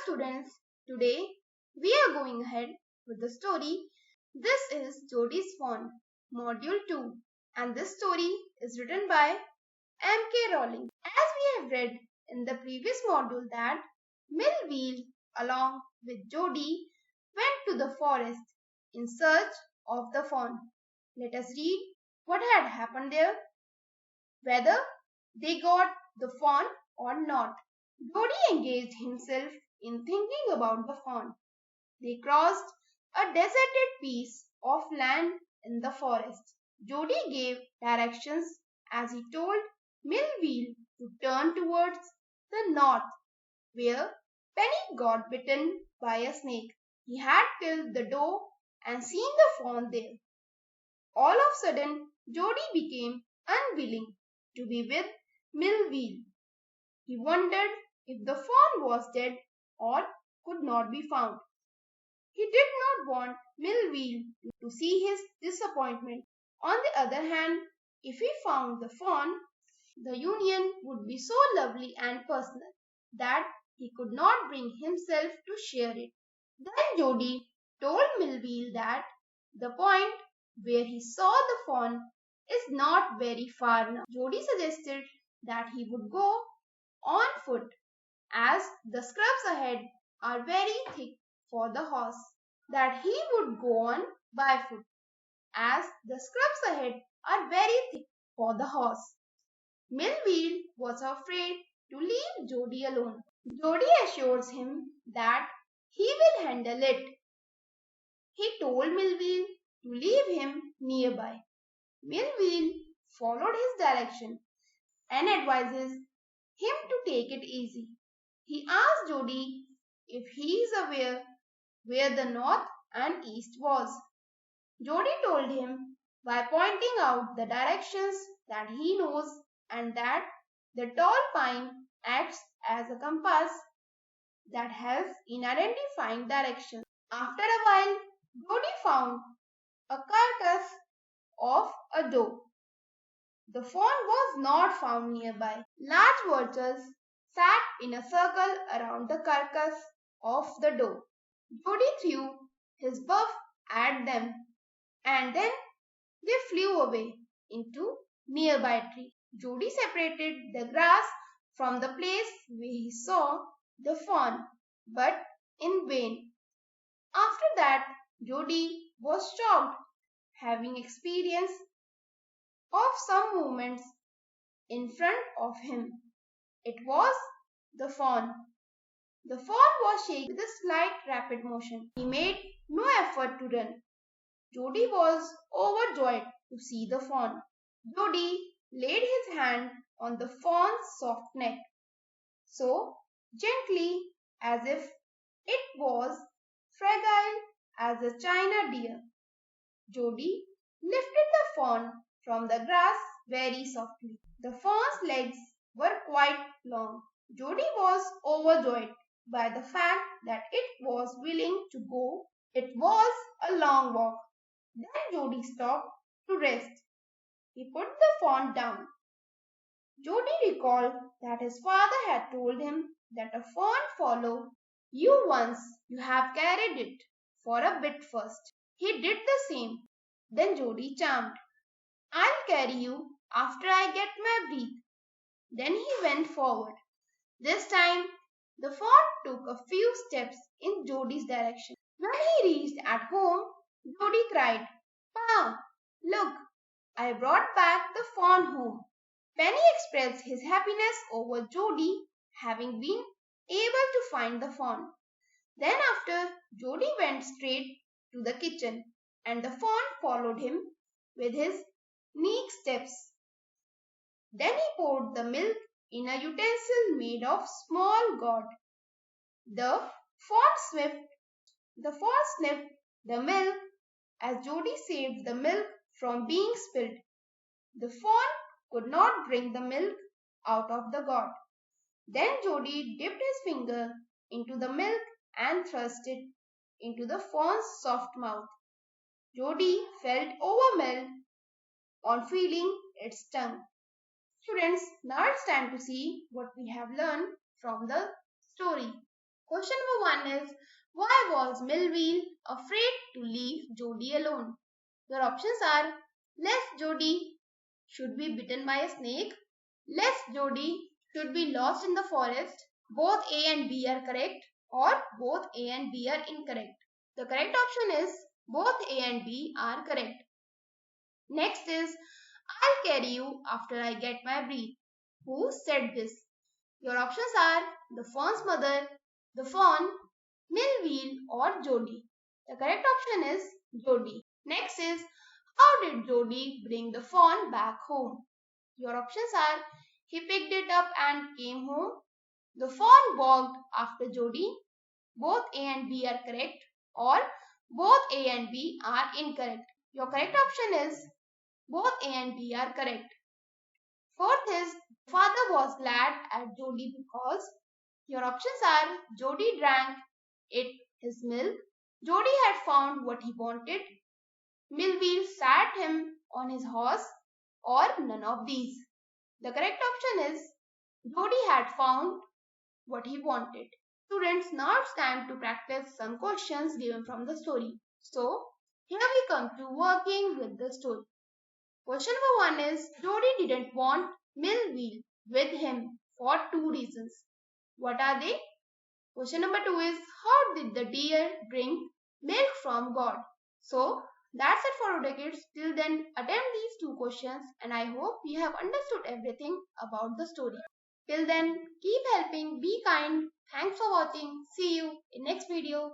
students, today we are going ahead with the story. This is Jody's Fawn, Module 2, and this story is written by M.K. Rowling. As we have read in the previous module that Millville along with Jody went to the forest in search of the fawn. Let us read what had happened there, whether they got the fawn or not. Jody engaged himself in thinking about the fawn. They crossed a deserted piece of land in the forest. Jody gave directions as he told Millville to turn towards the north, where Penny got bitten by a snake. He had killed the doe and seen the fawn there. All of a sudden, Jody became unwilling to be with Millville. He wondered if the fawn was dead or could not be found. He did not want Millville to see his disappointment. On the other hand, if he found the fawn, the union would be so lovely and personal that he could not bring himself to share it. Then Jody told Millville that the point where he saw the fawn is not very far now. Jody suggested that he would go on foot as the scrubs ahead are very thick for the horse, that he would go on by foot as the scrubs ahead are very thick for the horse. Millville was afraid to leave Jody alone. Jody assures him that he will handle it. He told Millville to leave him nearby. Millville followed his direction and advises him to take it easy. He asked Jody if he is aware where the north and east was. Jody told him by pointing out the directions that he knows and that the tall pine acts as a compass that helps in identifying directions. After a while, Jody found a carcass of a doe. The fawn was not found nearby. Large vultures sat in a circle around the carcass of the doe. Jody threw his buff at them and then they flew away into nearby tree. Jody separated the grass from the place where he saw the fawn, but in vain. After that, Jody was shocked, having experience of some movements in front of him. It was the fawn. The fawn was shaking with a slight rapid motion. He made no effort to run. Jody was overjoyed to see the fawn. Jody laid his hand on the fawn's soft neck, so gently as if it was fragile as a china deer. Jody lifted the fawn from the grass very softly. The fawn's legs were quite long. Jody was overjoyed by the fact that it was willing to go. It was a long walk. Then Jody stopped to rest. He put the fawn down. Jody recalled that his father had told him that a fawn followed you once you have carried it for a bit first. He did the same. Then Jody charmed. I'll carry you after I get my breath. Then he went forward. This time, the fawn took a few steps in Jody's direction. When he reached at home, Jody cried, Pa, look, I brought back the fawn home. Penny expressed his happiness over Jody having been able to find the fawn. Then after, Jody went straight to the kitchen and the fawn followed him with his neat steps. Then he poured the milk in a utensil made of small gourd. The fawn sniffed the milk as Jody saved the milk from being spilled. The fawn could not drink the milk out of the gourd. Then Jody dipped his finger into the milk and thrust it into the fawn's soft mouth. Jody felt overwhelmed on feeling its tongue. Students, now it's time to see what we have learned from the story. Question number 1 is, why was Millville afraid to leave Jody alone? Your options are, lest Jody should be bitten by a snake, lest Jody should be lost in the forest. Both A and B are correct, or both A and B are incorrect. The correct option is both A and B are correct. Next is, I'll carry you after I get my breath. Who said this? Your options are the fawn's mother, the fawn, Millville, or Jody. The correct option is Jody. Next is, how did Jody bring the fawn back home? Your options are, he picked it up and came home. The fawn walked after Jody. Both A and B are correct, or both A and B are incorrect. Your correct option is both A and B are correct. Fourth is, father was glad at Jody because. Your options are, Jody drank it his milk, Jody had found what he wanted, Millville sat him on his horse, or none of these. The correct option is, Jody had found what he wanted. Students, now it's time to practice some questions given from the story. So, here we come to working with the story. Question number 1 is, Jody didn't want Millville with him for 2 reasons. What are they? Question number 2 is, how did the deer drink milk from God? So, that's it for today, kids. Till then, attempt these 2 questions and I hope you have understood everything about the story. Till then, keep helping, be kind. Thanks for watching. See you in next video.